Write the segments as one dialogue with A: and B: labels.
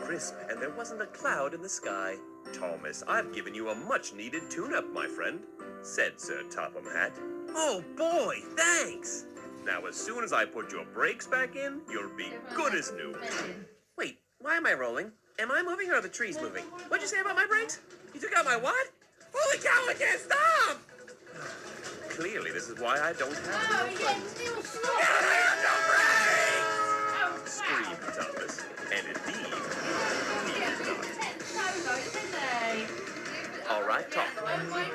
A: crisp, and there wasn't a cloud in the sky. Thomas, I've given you a much-needed tune-up, my friend, said Sir Topham Hatt. Oh, boy, thanks! Now, as soon as I put your brakes back in, you'll be good as new. Wait, why am I rolling? Am I moving or are the trees moving? What'd you say about my brakes? You took out my what? Holy cow, I can't stop! Clearly, this is why I don't have no brakes. I have no brakes! Screamed Thomas. And indeed, he did not. All right, Tom.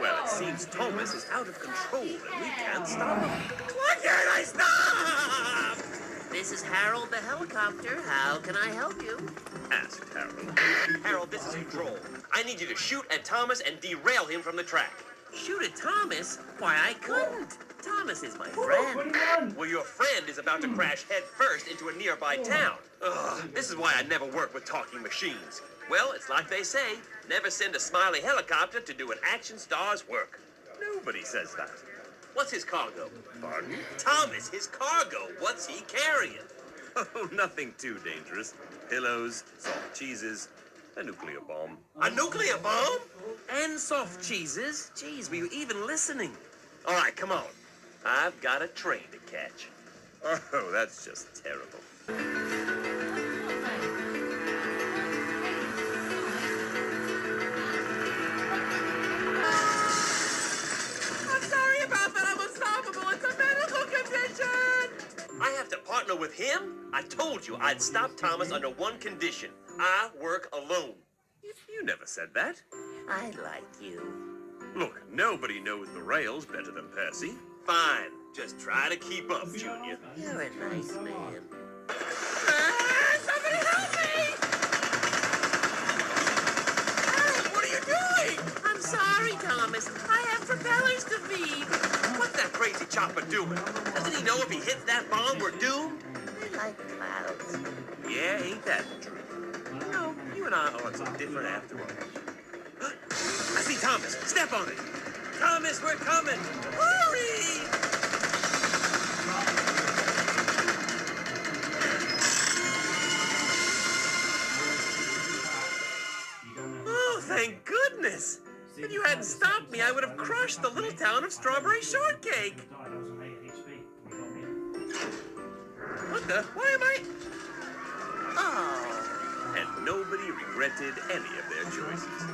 A: Well, it seems Thomas is out of control and we can't stop him. Why can't I stop?
B: This is Harold the helicopter. How can I help you?
A: Asked Harold.
C: Harold, this is Control. I need you to shoot at Thomas and derail him from the track.
B: Shoot at Thomas? Why, I couldn't. Thomas is my friend.
C: Well, your friend is about to crash head first into a nearby town. Ugh, this is why I never work with talking machines. Well, it's like they say, never send a smiley helicopter to do an action star's work.
A: Nobody says that.
C: What's his cargo?
A: Pardon?
C: Thomas, his cargo. What's he carrying?
A: Oh, nothing too dangerous. Pillows, soft cheeses, a nuclear bomb.
C: A nuclear bomb?
B: And soft cheeses. Geez, were you even listening?
C: All right, come on. I've got a train to catch.
A: Oh, that's just terrible.
B: I'm sorry about that. I'm unstoppable. It's a medical condition.
C: I have to partner with him? I told you I'd stop Thomas under one condition. I work alone.
A: You never said that.
B: I like you.
A: Look, nobody knows the rails better than Percy.
C: Fine. Just try to keep up, Junior.
B: You're a nice man.
A: Somebody help me! Harold, what are you doing?
B: I'm sorry, Thomas. I have propellers to feed.
C: What's that crazy chopper doing? Doesn't he know if he hits that bomb, we're doomed?
B: I like clouds.
A: Yeah, ain't that true? You know, you and I aren't so different after all. I see Thomas. Step on it. Thomas, we're coming. Hurry! Oh, thank goodness. If you hadn't stopped me, I would have crushed the little town of Strawberry Shortcake. What the? Why am I?
B: Oh.
A: And nobody regretted any of their choices.